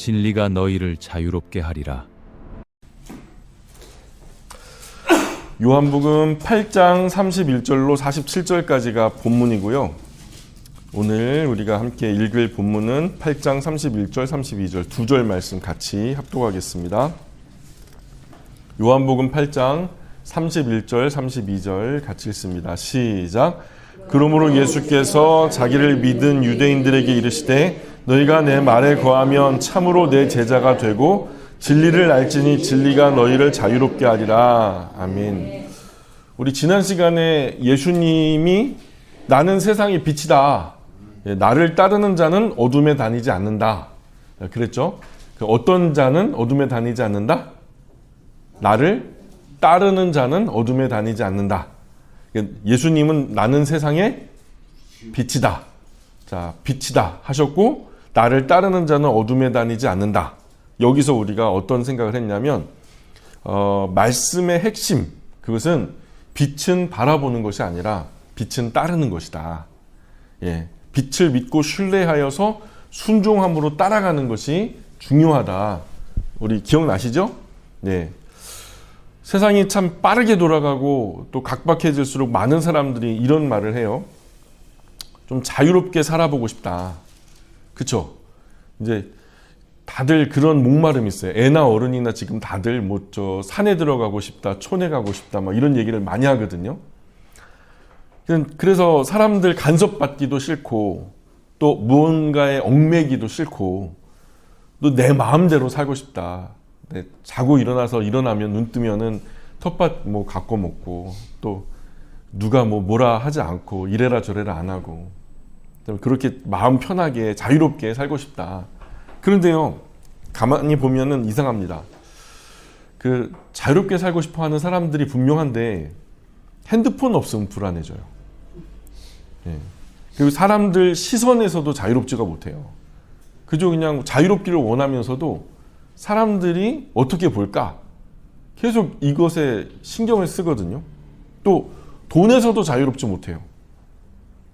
진리가 너희를 자유롭게 하리라. 요한복음 8장 31절로 47절까지가 본문이고요. 오늘 우리가 함께 읽을 본문은 8장 31절, 32절 두 절 말씀 같이 합독하겠습니다. 요한복음 8장 31절, 32절 같이 읽습니다. 시작. 그러므로 예수께서 자기를 믿은 유대인들에게 이르시되 너희가 내 말에 거하면 참으로 내 제자가 되고 진리를 알지니 진리가 너희를 자유롭게 하리라. 아멘. 우리 지난 시간에 예수님이 나는 세상의 빛이다. 나를 따르는 자는 어둠에 다니지 않는다. 그랬죠? 어떤 자는 어둠에 다니지 않는다? 나를 따르는 자는 어둠에 다니지 않는다. 예수님은 나는 세상의 빛이다. 자, 빛이다 하셨고 나를 따르는 자는 어둠에 다니지 않는다. 여기서 우리가 어떤 생각을 했냐면 말씀의 핵심, 그것은 빛은 바라보는 것이 아니라 빛은 따르는 것이다. 예, 빛을 믿고 신뢰하여서 순종함으로 따라가는 것이 중요하다. 우리 기억나시죠? 네. 세상이 참 빠르게 돌아가고 또 각박해질수록 많은 사람들이 이런 말을 해요. 좀 자유롭게 살아보고 싶다. 그쵸? 이제 다들 그런 목마름이 있어요. 애나 어른이나 지금 다들 산에 들어가고 싶다, 촌에 가고 싶다, 막 이런 얘기를 많이 하거든요. 그래서 사람들 간섭받기도 싫고, 또 무언가에 얽매기도 싫고, 또 내 마음대로 살고 싶다. 자고 일어나면 눈 뜨면은 텃밭 갖고 먹고, 또 누가 뭐라 하지 않고, 이래라 저래라 안 하고, 그렇게 마음 편하게 자유롭게 살고 싶다. 그런데요, 가만히 보면은 이상합니다. 자유롭게 살고 싶어 하는 사람들이 분명한데 핸드폰 없으면 불안해져요. 예. 그리고 사람들 시선에서도 자유롭지가 못해요. 그저 그냥 자유롭기를 원하면서도 사람들이 어떻게 볼까? 계속 이것에 신경을 쓰거든요. 또 돈에서도 자유롭지 못해요.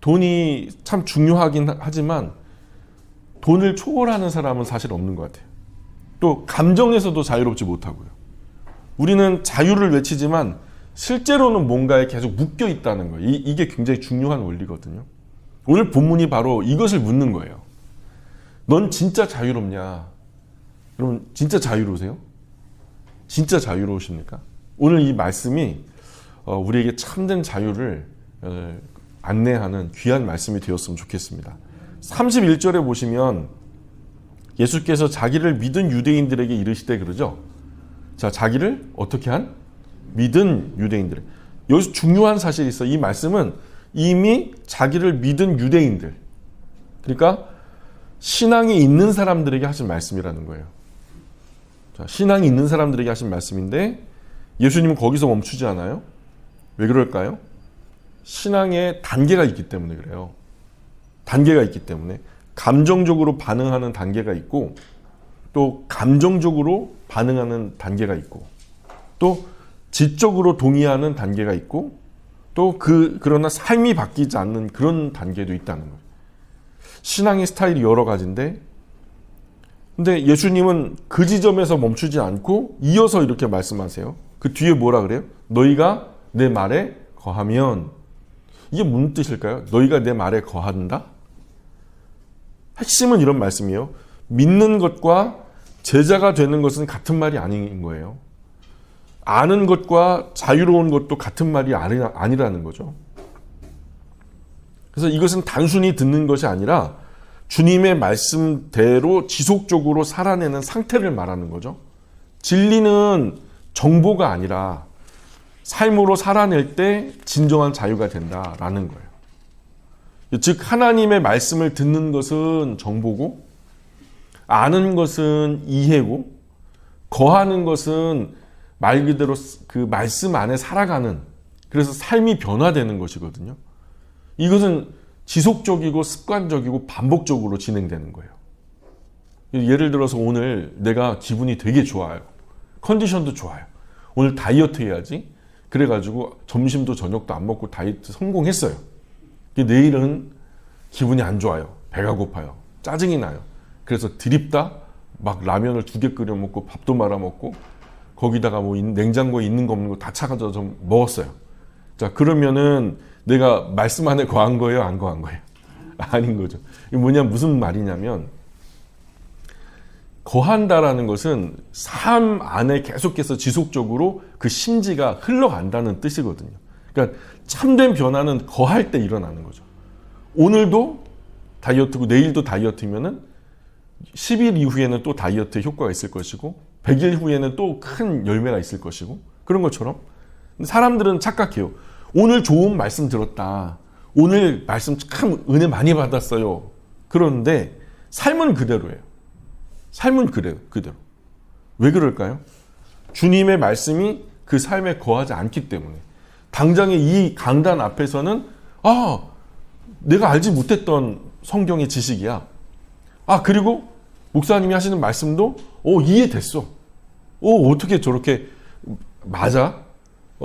돈이 참 중요하긴 하지만 돈을 초월하는 사람은 사실 없는 것 같아요. 또 감정에서도 자유롭지 못하고요. 우리는 자유를 외치지만 실제로는 뭔가에 계속 묶여 있다는 거예요. 이게 굉장히 중요한 원리거든요. 오늘 본문이 바로 이것을 묻는 거예요. 넌 진짜 자유롭냐? 여러분 진짜 자유로우세요? 진짜 자유로우십니까? 오늘 이 말씀이 우리에게 참된 자유를 안내하는 귀한 말씀이 되었으면 좋겠습니다. 31절에 보시면 예수께서 자기를 믿은 유대인들에게 이르시되 그러죠. 자, 자기를 어떻게 한? 믿은 유대인들. 여기서 중요한 사실이 있어요. 이 말씀은 이미 자기를 믿은 유대인들, 그러니까 신앙이 있는 사람들에게 하신 말씀이라는 거예요. 자, 신앙이 있는 사람들에게 하신 말씀인데 예수님은 거기서 멈추지 않아요. 왜 그럴까요? 신앙에 단계가 있기 때문에 그래요. 단계가 있기 때문에 감정적으로 반응하는 단계가 있고, 또 감정적으로 반응하는 단계가 있고, 또 지적으로 동의하는 단계가 있고, 또 그러나 삶이 바뀌지 않는 그런 단계도 있다는 거예요. 신앙의 스타일이 여러 가지인데, 근데 예수님은 그 지점에서 멈추지 않고 이어서 이렇게 말씀하세요. 그 뒤에 뭐라 그래요? 너희가 내 말에 거하면. 이게 무슨 뜻일까요? 너희가 내 말에 거한다? 핵심은 이런 말씀이에요. 믿는 것과 제자가 되는 것은 같은 말이 아닌 거예요. 아는 것과 자유로운 것도 같은 말이 아니라는 거죠. 그래서 이것은 단순히 듣는 것이 아니라 주님의 말씀대로 지속적으로 살아내는 상태를 말하는 거죠. 진리는 정보가 아니라 삶으로 살아낼 때 진정한 자유가 된다라는 거예요. 즉 하나님의 말씀을 듣는 것은 정보고, 아는 것은 이해고, 거하는 것은 말 그대로 그 말씀 안에 살아가는, 그래서 삶이 변화되는 것이거든요. 이것은 지속적이고 습관적이고 반복적으로 진행되는 거예요. 예를 들어서 오늘 내가 기분이 되게 좋아요. 컨디션도 좋아요. 오늘 다이어트 해야지. 그래가지고 점심도 저녁도 안 먹고 다이어트 성공했어요. 내일은 기분이 안 좋아요. 배가 고파요. 짜증이 나요. 그래서 드립다 막 라면을 2개 끓여 먹고 밥도 말아 먹고 거기다가 뭐 냉장고에 있는 거 없는 거 다 찾아서 좀 먹었어요. 자, 그러면은 내가 말씀 안에 거한 거예요? 안 거한 거예요? 아닌 거죠. 이게 무슨 말이냐면 거한다라는 것은 삶 안에 계속해서 지속적으로 그 심지가 흘러간다는 뜻이거든요. 그러니까 참된 변화는 거할 때 일어나는 거죠. 오늘도 다이어트고 내일도 다이어트면은 10일 이후에는 또 다이어트 효과가 있을 것이고 100일 후에는 또 큰 열매가 있을 것이고 그런 것처럼 사람들은 착각해요. 오늘 좋은 말씀 들었다. 오늘 말씀 참 은혜 많이 받았어요. 그런데 삶은 그대로예요. 삶은 그대로. 왜 그럴까요? 주님의 말씀이 그 삶에 거하지 않기 때문에. 당장에 이 강단 앞에서는 내가 알지 못했던 성경의 지식이야. 그리고 목사님이 하시는 말씀도 이해됐어. 어떻게 저렇게 맞아?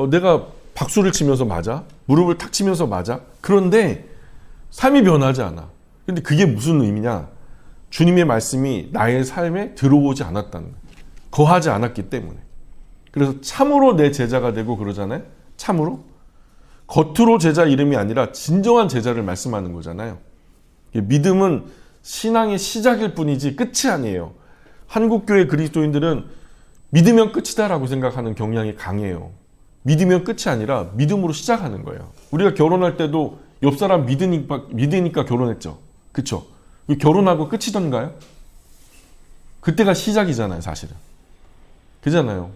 내가 박수를 치면서 맞아? 무릎을 탁 치면서 맞아? 그런데 삶이 변하지 않아. 근데 그게 무슨 의미냐? 주님의 말씀이 나의 삶에 들어오지 않았다는 거예요. 거하지 않았기 때문에. 그래서 참으로 내 제자가 되고 그러잖아요. 참으로. 겉으로 제자 이름이 아니라 진정한 제자를 말씀하는 거잖아요. 믿음은 신앙의 시작일 뿐이지 끝이 아니에요. 한국교회 그리스도인들은 믿으면 끝이다라고 생각하는 경향이 강해요. 믿으면 끝이 아니라 믿음으로 시작하는 거예요. 우리가 결혼할 때도 옆 사람 믿으니까 결혼했죠. 그쵸? 결혼하고 끝이던가요? 그때가 시작이잖아요, 사실은. 그잖아요.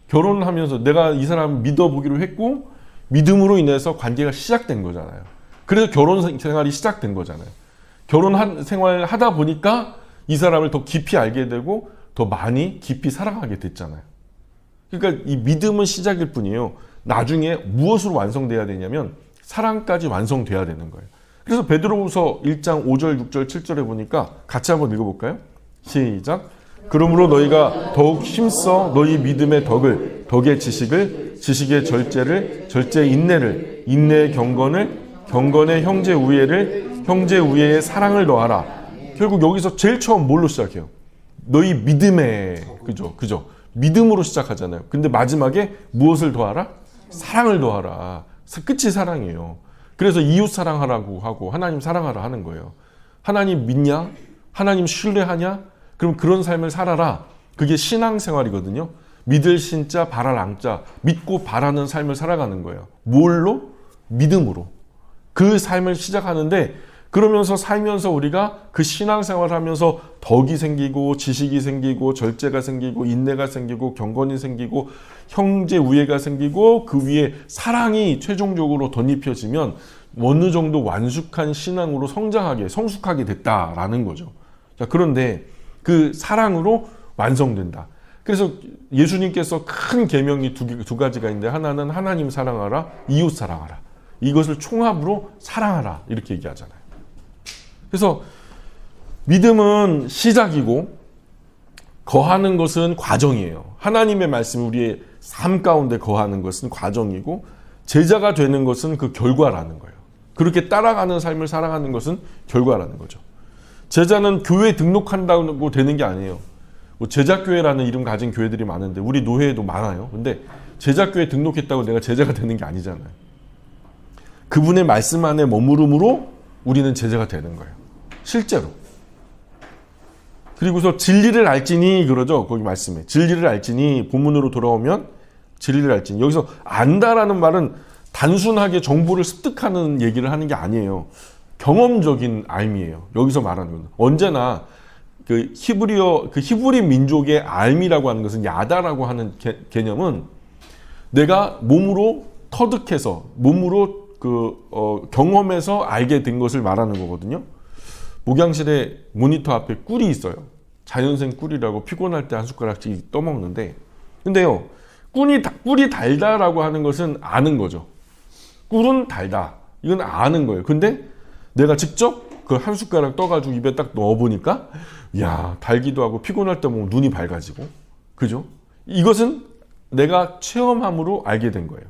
결혼하면서 내가 이 사람 믿어보기로 했고 믿음으로 인해서 관계가 시작된 거잖아요. 그래서 결혼 생활이 시작된 거잖아요. 결혼 생활 하다 보니까 이 사람을 더 깊이 알게 되고 더 많이 깊이 사랑하게 됐잖아요. 그러니까 이 믿음은 시작일 뿐이에요. 나중에 무엇으로 완성돼야 되냐면 사랑까지 완성돼야 되는 거예요. 그래서 베드로후서 1장 5절, 6절, 7절에 보니까 같이 한번 읽어볼까요? 시작. 그러므로 너희가 더욱 힘써 너희 믿음의 덕을, 덕의 지식을, 지식의 절제를, 절제의 인내를, 인내의 경건을, 경건의 형제 우애를, 형제 우애의 사랑을 더하라. 결국 여기서 제일 처음 뭘로 시작해요? 너희 믿음에, 그죠? 믿음으로 시작하잖아요. 근데 마지막에 무엇을 더하라? 사랑을 더하라. 끝이 사랑이에요. 그래서 이웃 사랑하라고 하고 하나님 사랑하라 하는 거예요. 하나님 믿냐? 하나님 신뢰하냐? 그럼 그런 삶을 살아라. 그게 신앙생활이거든요. 믿을 신자 바랄 앙자, 믿고 바라는 삶을 살아가는 거예요. 뭘로? 믿음으로. 그 삶을 시작하는데 그러면서 살면서 우리가 그 신앙생활을 하면서 덕이 생기고 지식이 생기고 절제가 생기고 인내가 생기고 경건이 생기고 형제 우애가 생기고 그 위에 사랑이 최종적으로 덧입혀지면 어느 정도 완숙한 신앙으로 성숙하게 됐다라는 거죠. 자, 그런데 그 사랑으로 완성된다. 그래서 예수님께서 큰 계명이 두 가지가 있는데 하나는 하나님 사랑하라, 이웃 사랑하라. 이것을 총합으로 사랑하라 이렇게 얘기하잖아요. 그래서 믿음은 시작이고 거하는 것은 과정이에요. 하나님의 말씀 우리의 삶 가운데 거하는 것은 과정이고 제자가 되는 것은 그 결과라는 거예요. 그렇게 따라가는 삶을 살아가는 것은 결과라는 거죠. 제자는 교회에 등록한다고 되는 게 아니에요. 뭐 제자교회라는 이름 가진 교회들이 많은데 우리 노회에도 많아요. 근데 제자교회에 등록했다고 내가 제자가 되는 게 아니잖아요. 그분의 말씀 안에 머무름으로 우리는 제자가 되는 거예요. 실제로. 그리고서 진리를 알지니 그러죠. 거기 말씀에. 진리를 알지니 본문으로 돌아오면 진리를 알지니. 여기서 안다라는 말은 단순하게 정보를 습득하는 얘기를 하는 게 아니에요. 경험적인 알미예요. 여기서 말하는 건. 언제나 그 히브리 민족의 알미라고 하는 것은 야다라고 하는 개념은 내가 몸으로 터득해서 몸으로 경험해서 알게 된 것을 말하는 거거든요. 목양실에 모니터 앞에 꿀이 있어요. 자연생 꿀이라고 피곤할 때 한 숟가락씩 떠먹는데 근데요. 꿀이 달다라고 하는 것은 아는 거죠. 꿀은 달다. 이건 아는 거예요. 근데 내가 직접 그 한 숟가락 떠가지고 입에 딱 넣어보니까 야 달기도 하고 피곤할 때 보면 눈이 밝아지고 그죠? 이것은 내가 체험함으로 알게 된 거예요.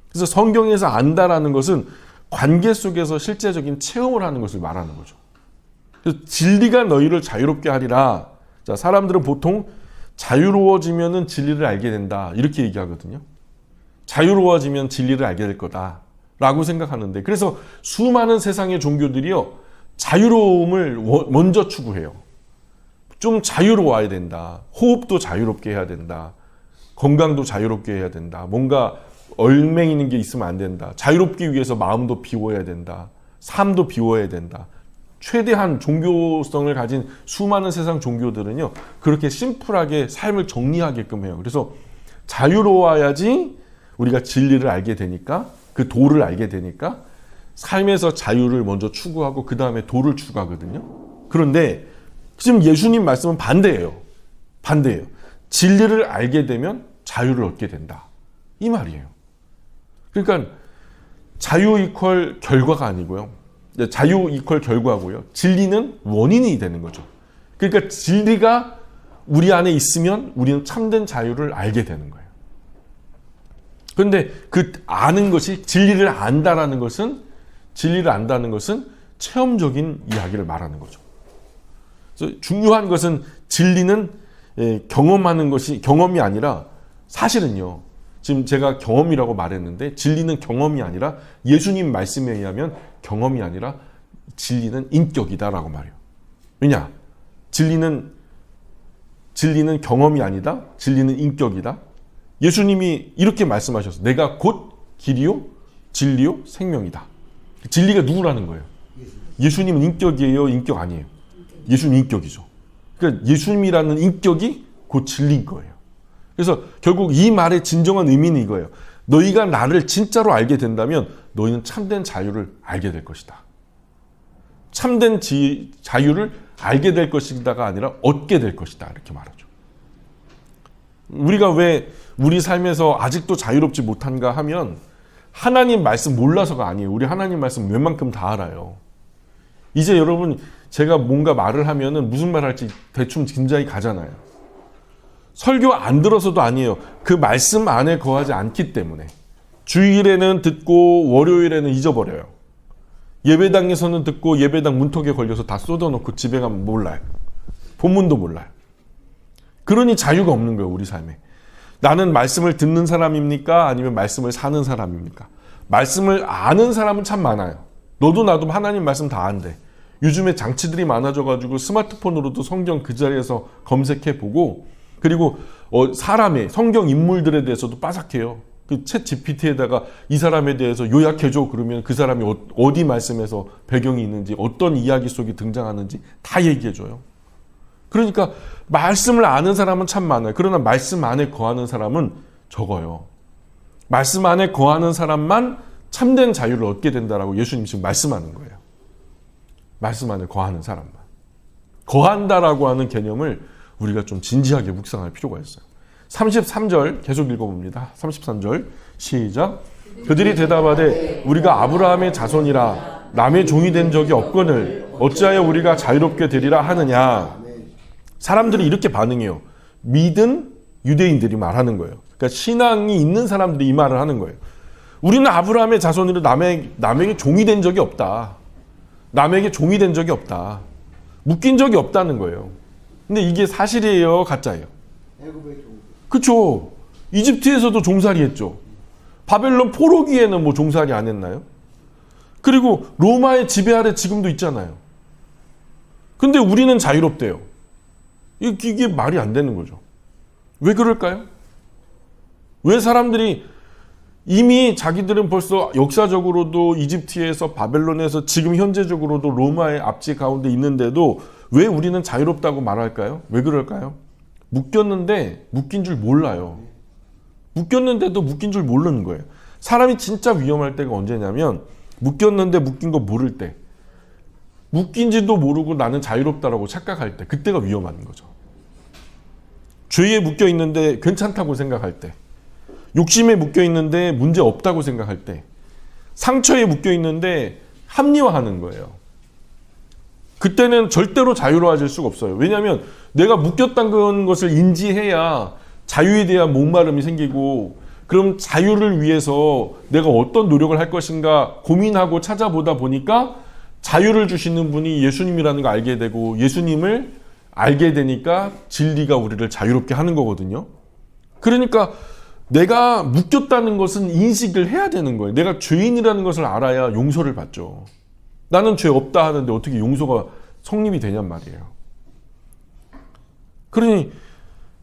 그래서 성경에서 안다라는 것은 관계 속에서 실제적인 체험을 하는 것을 말하는 거죠. 그래서 진리가 너희를 자유롭게 하리라. 자, 사람들은 보통 자유로워지면은 진리를 알게 된다. 이렇게 얘기하거든요. 자유로워지면 진리를 알게 될 거다라고 생각하는데, 그래서 수많은 세상의 종교들이요, 자유로움을 먼저 추구해요. 좀 자유로워야 된다. 호흡도 자유롭게 해야 된다. 건강도 자유롭게 해야 된다. 뭔가 얼맹이는 게 있으면 안 된다. 자유롭기 위해서 마음도 비워야 된다. 삶도 비워야 된다. 최대한 종교성을 가진 수많은 세상 종교들은요, 그렇게 심플하게 삶을 정리하게끔 해요. 그래서 자유로워야지 우리가 진리를 알게 되니까, 그 도를 알게 되니까 삶에서 자유를 먼저 추구하고 그 다음에 도를 추구하거든요. 그런데 지금 예수님 말씀은 반대예요. 반대예요. 진리를 알게 되면 자유를 얻게 된다. 이 말이에요. 그러니까 자유 이퀄 결과가 아니고요. 자유 이퀄 결과고요. 진리는 원인이 되는 거죠. 그러니까 진리가 우리 안에 있으면 우리는 참된 자유를 알게 되는 거예요. 그런데 그 아는 것이, 진리를 안다는 것은 체험적인 이야기를 말하는 거죠. 그래서 중요한 것은 진리는 경험하는 것이 경험이 아니라, 사실은요, 지금 제가 경험이라고 말했는데 진리는 경험이 아니라, 예수님 말씀에 의하면 경험이 아니라 진리는 인격이다라고 말해요. 왜냐? 진리는 경험이 아니다. 진리는 인격이다. 예수님이 이렇게 말씀하셨어요. 내가 곧 길이요, 진리요, 생명이다. 진리가 누구라는 거예요? 예수님은 인격이에요, 인격 아니에요? 예수님 인격이죠. 그러니까 예수님이라는 인격이 곧 진리인 거예요. 그래서 결국 이 말의 진정한 의미는 이거예요. 너희가 나를 진짜로 알게 된다면 너희는 참된 자유를 알게 될 것이다. 참된 자유를 알게 될 것이다가 아니라 얻게 될 것이다. 이렇게 말하죠. 우리가 왜 우리 삶에서 아직도 자유롭지 못한가 하면 하나님 말씀 몰라서가 아니에요. 우리 하나님 말씀 웬만큼 다 알아요. 이제 여러분, 제가 뭔가 말을 하면은 무슨 말 할지 대충 짐작이 가잖아요. 설교 안 들어서도 아니에요. 그 말씀 안에 거하지 않기 때문에. 주일에는 듣고 월요일에는 잊어버려요. 예배당에서는 듣고 예배당 문턱에 걸려서 다 쏟아놓고 집에 가면 몰라요. 본문도 몰라요. 그러니 자유가 없는 거예요, 우리 삶에. 나는 말씀을 듣는 사람입니까? 아니면 말씀을 사는 사람입니까? 말씀을 아는 사람은 참 많아요. 너도 나도 하나님 말씀 다 안돼. 요즘에 장치들이 많아져가지고 스마트폰으로도 성경 그 자리에서 검색해보고, 그리고 사람의 성경 인물들에 대해서도 빠삭해요. 그 챗 GPT에다가 이 사람에 대해서 요약해줘 그러면 그 사람이 어디 말씀에서 배경이 있는지, 어떤 이야기 속에 등장하는지 다 얘기해줘요. 그러니까 말씀을 아는 사람은 참 많아요. 그러나 말씀 안에 거하는 사람은 적어요. 말씀 안에 거하는 사람만 참된 자유를 얻게 된다라고 예수님 지금 말씀하는 거예요. 말씀 안에 거하는 사람만. 거한다라고 하는 개념을 우리가 좀 진지하게 묵상할 필요가 있어요. 33절 계속 읽어봅니다. 33절 시작. 그들이 대답하되 우리가 아브라함의 자손이라 남의 종이 된 적이 없거늘 어찌하여 우리가 자유롭게 되리라 하느냐. 사람들이 이렇게 반응해요. 믿은 유대인들이 말하는 거예요. 그러니까 신앙이 있는 사람들이 이 말을 하는 거예요. 우리는 아브라함의 자손으로 남에게 종이 된 적이 없다. 남에게 종이 된 적이 없다. 묶인 적이 없다는 거예요. 근데 이게 사실이에요, 가짜예요? 그렇죠. 이집트에서도 종살이 했죠. 바벨론 포로기에는 뭐 종살이 안 했나요? 그리고 로마의 지배 아래 지금도 있잖아요. 근데 우리는 자유롭대요. 이게 말이 안 되는 거죠. 왜 그럴까요? 왜 사람들이 이미 자기들은 벌써 역사적으로도 이집트에서 바벨론에서 지금 현재적으로도 로마의 압제 가운데 있는데도 왜 우리는 자유롭다고 말할까요? 왜 그럴까요? 묶였는데 묶인 줄 몰라요. 묶였는데도 묶인 줄 모르는 거예요. 사람이 진짜 위험할 때가 언제냐면 묶였는데 묶인 거 모를 때, 묶인지도 모르고 나는 자유롭다라고 착각할 때, 그때가 위험한 거죠. 죄에 묶여 있는데 괜찮다고 생각할 때, 욕심에 묶여 있는데 문제 없다고 생각할 때, 상처에 묶여 있는데 합리화하는 거예요. 그때는 절대로 자유로워질 수가 없어요. 왜냐하면 내가 묶였다는 것을 인지해야 자유에 대한 목마름이 생기고, 그럼 자유를 위해서 내가 어떤 노력을 할 것인가 고민하고 찾아보다 보니까 자유를 주시는 분이 예수님이라는 걸 알게 되고, 예수님을 알게 되니까 진리가 우리를 자유롭게 하는 거거든요. 그러니까 내가 묶였다는 것은 인식을 해야 되는 거예요. 내가 죄인이라는 것을 알아야 용서를 받죠. 나는 죄 없다 하는데 어떻게 용서가 성립이 되냔 말이에요. 그러니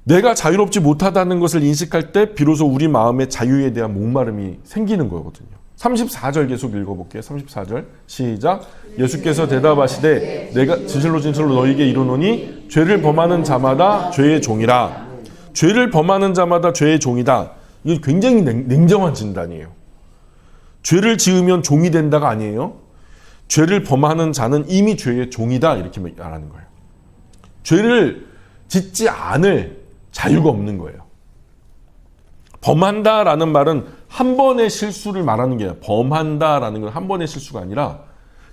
내가 자유롭지 못하다는 것을 인식할 때 비로소 우리 마음의 자유에 대한 목마름이 생기는 거거든요. 34절 계속 읽어볼게요. 34절 시작. 예수께서 대답하시되 내가 진실로 진실로 너희에게 이르노니 죄를 범하는 자마다 죄의 종이라. 죄를 범하는 자마다 죄의 종이다. 이건 굉장히 냉정한 진단이에요. 죄를 지으면 종이 된다가 아니에요. 죄를 범하는 자는 이미 죄의 종이다 이렇게 말하는 거예요. 죄를 짓지 않을 자유가 없는 거예요. 범한다라는 말은 한 번의 실수를 말하는 게 아니라 범한다라는 건 한 번의 실수가 아니라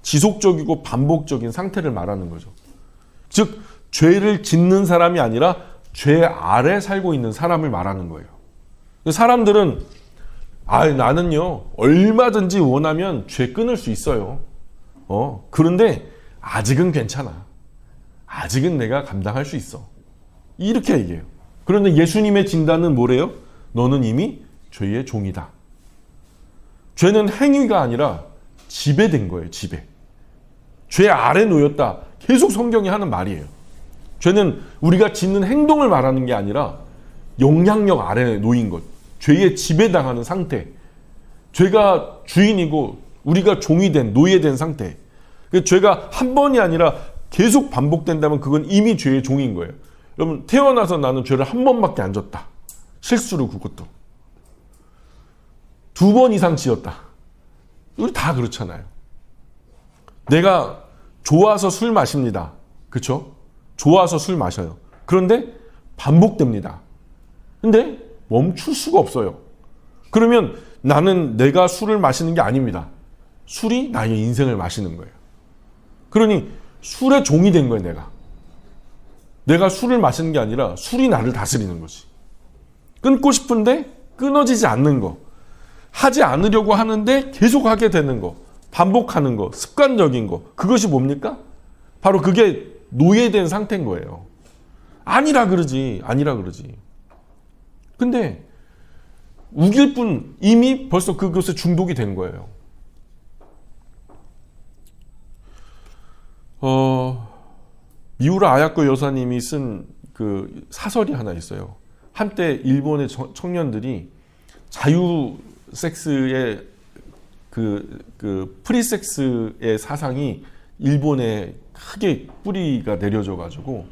지속적이고 반복적인 상태를 말하는 거죠. 즉 죄를 짓는 사람이 아니라 죄 아래 살고 있는 사람을 말하는 거예요. 사람들은 나는요 얼마든지 원하면 죄 끊을 수 있어요. 그런데 아직은 괜찮아. 아직은 내가 감당할 수 있어. 이렇게 얘기해요. 그런데 예수님의 진단은 뭐래요? 너는 이미 죄의 종이다. 죄는 행위가 아니라 지배된 거예요. 지배. 죄 아래 놓였다. 계속 성경이 하는 말이에요. 죄는 우리가 짓는 행동을 말하는 게 아니라 영향력 아래에 놓인 것. 죄에 지배당하는 상태. 죄가 주인이고 우리가 종이 된, 노예된 상태. 죄가 한 번이 아니라 계속 반복된다면 그건 이미 죄의 종인 거예요. 여러분 태어나서 나는 죄를 한 번밖에 안 졌다. 실수로 그것도. 2번 이상 지었다. 우리 다 그렇잖아요. 내가 좋아서 술 마십니다. 그렇죠? 좋아서 술 마셔요. 그런데 반복됩니다. 근데 멈출 수가 없어요. 그러면 나는 내가 술을 마시는 게 아닙니다. 술이 나의 인생을 마시는 거예요. 그러니 술의 종이 된 거예요, 내가. 내가 술을 마시는 게 아니라 술이 나를 다스리는 거지. 끊고 싶은데 끊어지지 않는 거. 하지 않으려고 하는데 계속 하게 되는 거. 반복하는 거. 습관적인 거. 그것이 뭡니까? 바로 그게 노예된 상태인 거예요. 아니라 그러지. 근데 우길 뿐 이미 벌써 그것에 중독이 된 거예요. 미우라 아야코 여사님이 쓴 그 사설이 하나 있어요. 한때 일본의 청년들이 자유 섹스의 그 프리섹스의 사상이 일본에 크게 뿌리가 내려져 가지고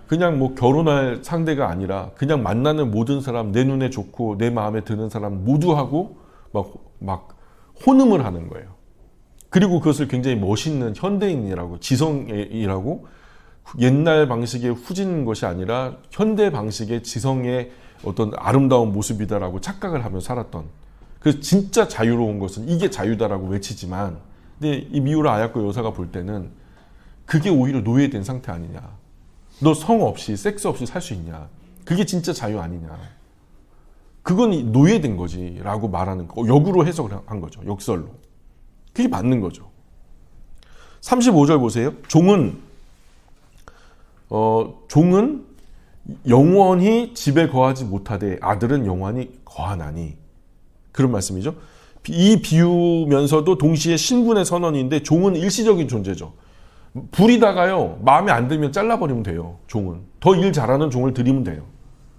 그냥 뭐 결혼할 상대가 아니라 그냥 만나는 모든 사람, 내 눈에 좋고 내 마음에 드는 사람 모두 하고 막 혼음을 하는 거예요. 그리고 그것을 굉장히 멋있는 현대인이라고, 지성이라고, 옛날 방식의 후진 것이 아니라 현대 방식의 지성의 어떤 아름다운 모습이다라고 착각을 하며 살았던, 그 진짜 자유로운 것은 이게 자유다라고 외치지만, 근데 이 미우라 아야코 여사가 볼 때는 그게 오히려 노예된 상태 아니냐. 너 성 없이, 섹스 없이 살 수 있냐. 그게 진짜 자유 아니냐. 그건 노예된 거지 라고 말하는 거. 역으로 해석을 한 거죠. 역설로. 그게 맞는 거죠. 35절 보세요. 종은 영원히 집에 거하지 못하되 아들은 영원히 거하나니. 그런 말씀이죠. 이 비유면서도 동시에 신분의 선언인데 종은 일시적인 존재죠. 부리다가요, 마음에 안 들면 잘라버리면 돼요. 종은. 더 일 잘하는 종을 들이면 돼요.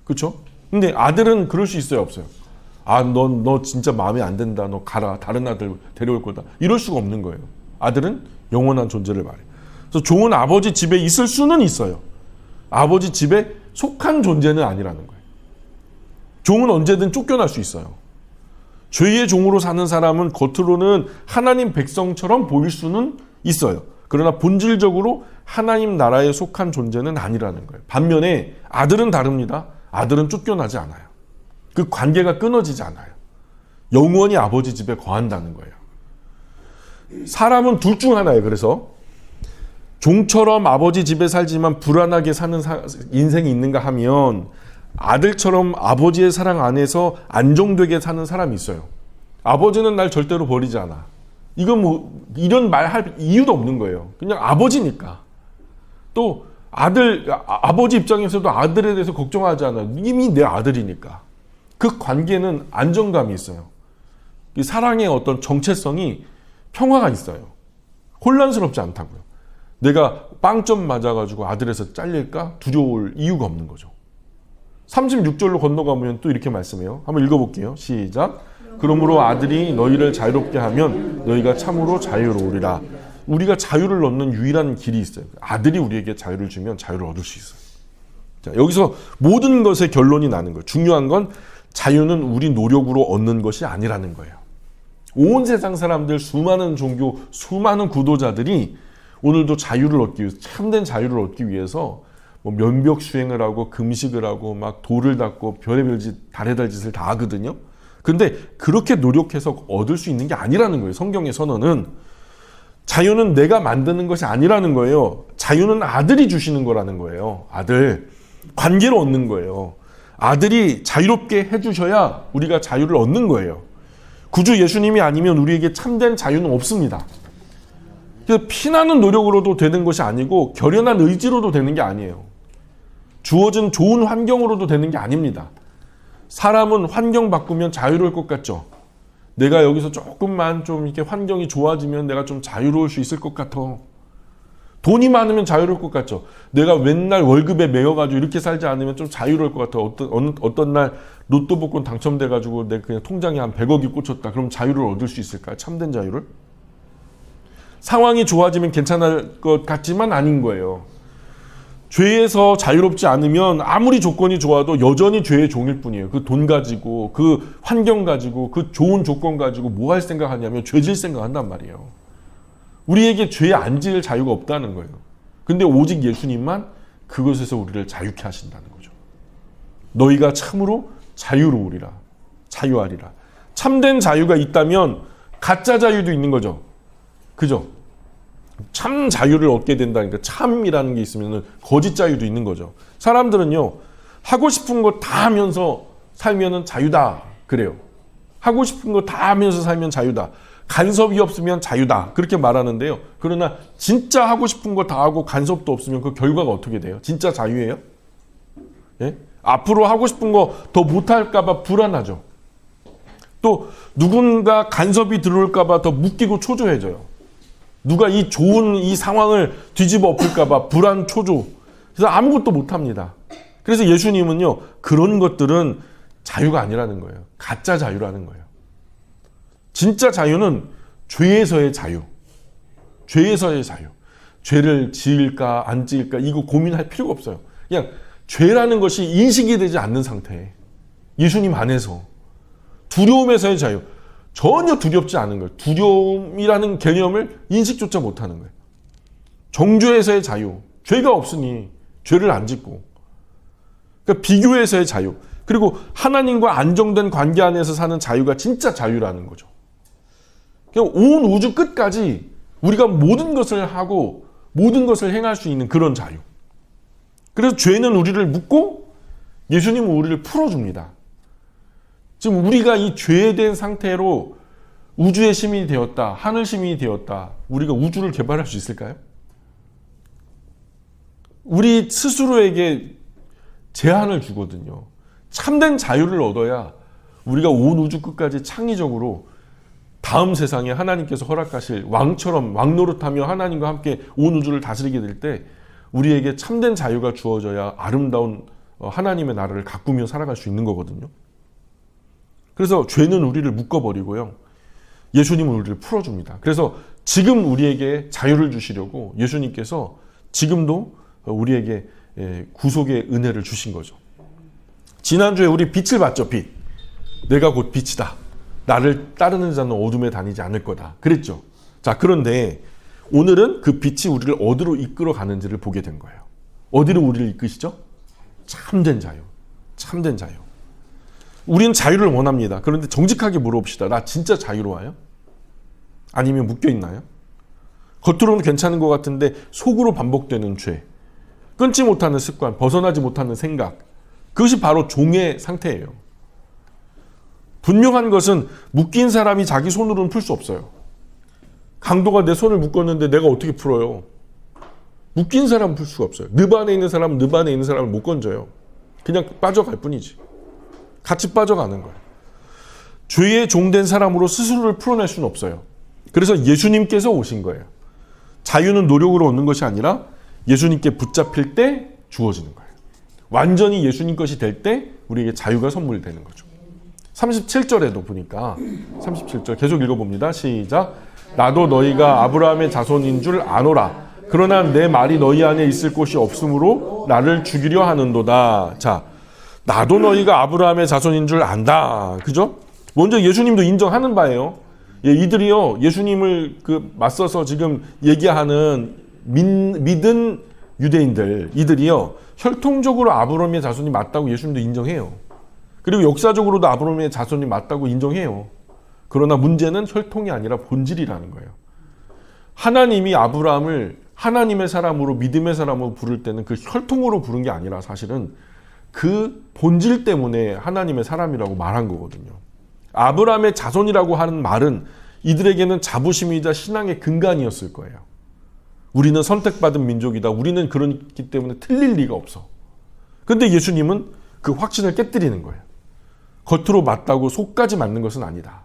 그렇죠? 근데 아들은 그럴 수 있어요, 없어요? 너 진짜 마음에 안 든다. 너 가라. 다른 아들 데려올 거다. 이럴 수가 없는 거예요. 아들은 영원한 존재를 말해요. 그래서 종은 아버지 집에 있을 수는 있어요. 아버지 집에 속한 존재는 아니라는 거예요. 종은 언제든 쫓겨날 수 있어요. 죄의 종으로 사는 사람은 겉으로는 하나님 백성처럼 보일 수는 있어요. 그러나 본질적으로 하나님 나라에 속한 존재는 아니라는 거예요. 반면에 아들은 다릅니다. 아들은 쫓겨나지 않아요. 그 관계가 끊어지지 않아요. 영원히 아버지 집에 거한다는 거예요. 사람은 둘 중 하나예요. 그래서 종처럼 아버지 집에 살지만 불안하게 사는 인생이 있는가 하면 아들처럼 아버지의 사랑 안에서 안정되게 사는 사람이 있어요. 아버지는 날 절대로 버리지 않아. 이건 뭐 이런 말 할 이유도 없는 거예요. 그냥 아버지니까. 또 아버지 입장에서도 아들에 대해서 걱정하지 않아요. 이미 내 아들이니까. 그 관계는 안정감이 있어요. 이 사랑의 어떤 정체성이 평화가 있어요. 혼란스럽지 않다고요. 내가 빵점 맞아가지고 아들에서 잘릴까 두려울 이유가 없는 거죠. 36절로 건너가면 또 이렇게 말씀해요. 한번 읽어볼게요. 시작. 그러므로 아들이 너희를 자유롭게 하면 너희가 참으로 자유로우리라. 우리가 자유를 얻는 유일한 길이 있어요. 아들이 우리에게 자유를 주면 자유를 얻을 수 있어요. 자, 여기서 모든 것의 결론이 나는 거예요. 중요한 건 자유는 우리 노력으로 얻는 것이 아니라는 거예요. 온 세상 사람들, 수많은 종교, 수많은 구도자들이 오늘도 자유를 얻기 위해서, 참된 자유를 얻기 위해서 뭐 면벽 수행을 하고 금식을 하고 막 돌을 닦고 별의별 짓, 달의 달 짓을 다 하거든요. 근데 그렇게 노력해서 얻을 수 있는 게 아니라는 거예요. 성경의 선언은 자유는 내가 만드는 것이 아니라는 거예요. 자유는 아들이 주시는 거라는 거예요. 아들. 관계로 얻는 거예요. 아들이 자유롭게 해주셔야 우리가 자유를 얻는 거예요. 구주 예수님이 아니면 우리에게 참된 자유는 없습니다. 그래서 피나는 노력으로도 되는 것이 아니고 결연한 의지로도 되는 게 아니에요. 주어진 좋은 환경으로도 되는 게 아닙니다. 사람은 환경 바꾸면 자유로울 것 같죠? 내가 여기서 조금만 좀 이렇게 환경이 좋아지면 내가 좀 자유로울 수 있을 것 같아. 돈이 많으면 자유로울 것 같죠? 내가 맨날 월급에 매여가지고 이렇게 살지 않으면 좀 자유로울 것 같아. 어떤 날 로또 복권 당첨돼가지고 내 그냥 통장에 한 100억이 꽂혔다. 그럼 자유를 얻을 수 있을까요? 참된 자유를? 상황이 좋아지면 괜찮을 것 같지만 아닌 거예요. 죄에서 자유롭지 않으면 아무리 조건이 좋아도 여전히 죄의 종일 뿐이에요. 그 돈 가지고, 그 환경 가지고, 그 좋은 조건 가지고 뭐 할 생각 하냐면 죄질 생각 한단 말이에요. 우리에게 죄 안 지을 자유가 없다는 거예요. 근데 오직 예수님만 그것에서 우리를 자유케 하신다는 거죠. 너희가 참으로 자유로우리라. 자유하리라. 참된 자유가 있다면 가짜 자유도 있는 거죠. 그죠? 참 자유를 얻게 된다니까 참이라는 게 있으면 거짓 자유도 있는 거죠. 사람들은요, 하고 싶은 거 다 하면서 살면은 자유다. 그래요. 하고 싶은 거 다 하면서 살면 자유다. 간섭이 없으면 자유다. 그렇게 말하는데요. 그러나 진짜 하고 싶은 거 다 하고 간섭도 없으면 그 결과가 어떻게 돼요? 진짜 자유예요? 예? 앞으로 하고 싶은 거 더 못할까봐 불안하죠. 또 누군가 간섭이 들어올까봐 더 묶이고 초조해져요. 누가 이 좋은 이 상황을 뒤집어 엎을까봐 불안, 초조. 그래서 아무것도 못합니다. 그래서 예수님은요, 그런 것들은 자유가 아니라는 거예요. 가짜 자유라는 거예요. 진짜 자유는 죄에서의 자유. 죄에서의 자유. 죄를 지을까 안 지을까 이거 고민할 필요가 없어요. 그냥 죄라는 것이 인식이 되지 않는 상태. 예수님 안에서. 두려움에서의 자유. 전혀 두렵지 않은 거예요. 두려움이라는 개념을 인식조차 못하는 거예요. 정죄에서의 자유. 죄가 없으니 죄를 안 짓고. 그러니까 비교에서의 자유. 그리고 하나님과 안정된 관계 안에서 사는 자유가 진짜 자유라는 거죠. 그냥 온 우주 끝까지 우리가 모든 것을 하고 모든 것을 행할 수 있는 그런 자유. 그래서 죄는 우리를 묶고 예수님은 우리를 풀어줍니다. 지금 우리가 이 죄된 상태로 우주의 시민이 되었다, 하늘 시민이 되었다. 우리가 우주를 개발할 수 있을까요? 우리 스스로에게 제한을 주거든요. 참된 자유를 얻어야 우리가 온 우주 끝까지 창의적으로 다음 세상에 하나님께서 허락하실 왕처럼 왕노릇하며 하나님과 함께 온 우주를 다스리게 될 때 우리에게 참된 자유가 주어져야 아름다운 하나님의 나라를 가꾸며 살아갈 수 있는 거거든요. 그래서 죄는 우리를 묶어버리고요. 예수님은 우리를 풀어줍니다. 그래서 지금 우리에게 자유를 주시려고 예수님께서 지금도 우리에게 구속의 은혜를 주신 거죠. 지난주에 우리 빛을 봤죠. 빛. 내가 곧 빛이다. 나를 따르는 자는 어둠에 다니지 않을 거다. 그랬죠. 자, 그런데 오늘은 그 빛이 우리를 어디로 이끌어 가는지를 보게 된 거예요. 어디로 우리를 이끄시죠? 참된 자유. 참된 자유. 우리는 자유를 원합니다. 그런데 정직하게 물어봅시다. 나 진짜 자유로워요? 아니면 묶여있나요? 겉으로는 괜찮은 것 같은데 속으로 반복되는 죄, 끊지 못하는 습관, 벗어나지 못하는 생각, 그것이 바로 종의 상태예요. 분명한 것은 묶인 사람이 자기 손으로는 풀 수 없어요. 강도가 내 손을 묶었는데 내가 어떻게 풀어요? 묶인 사람은 풀 수가 없어요. 늪 안에 있는 사람은 늪 안에 있는 사람을 못 건져요. 그냥 빠져갈 뿐이지. 같이 빠져가는 거예요. 죄의 종된 사람으로 스스로를 풀어낼 수는 없어요. 그래서 예수님께서 오신 거예요. 자유는 노력으로 얻는 것이 아니라 예수님께 붙잡힐 때 주어지는 거예요. 완전히 예수님 것이 될 때 우리에게 자유가 선물되는 거죠. 37절에도 보니까 37절 계속 읽어봅니다. 시작. 나도 너희가 아브라함의 자손인 줄 아노라. 그러나 내 말이 너희 안에 있을 곳이 없으므로 나를 죽이려 하는도다. 자, 나도 너희가 아브라함의 자손인 줄 안다. 그죠? 먼저 예수님도 인정하는 바예요. 예, 이들이요 예수님을 맞서서 지금 얘기하는 믿은 유대인들, 이들이요 혈통적으로 아브라함의 자손이 맞다고 예수님도 인정해요. 그리고 역사적으로도 아브라함의 자손이 맞다고 인정해요. 그러나 문제는 혈통이 아니라 본질이라는 거예요. 하나님이 아브라함을 하나님의 사람으로, 믿음의 사람으로 부를 때는 그 혈통으로 부른 게 아니라 사실은 그 본질 때문에 하나님의 사람이라고 말한 거거든요. 아브라함의 자손이라고 하는 말은 이들에게는 자부심이자 신앙의 근간이었을 거예요. 우리는 선택받은 민족이다. 우리는 그렇기 때문에 틀릴 리가 없어. 그런데 예수님은 그 확신을 깨뜨리는 거예요. 겉으로 맞다고 속까지 맞는 것은 아니다.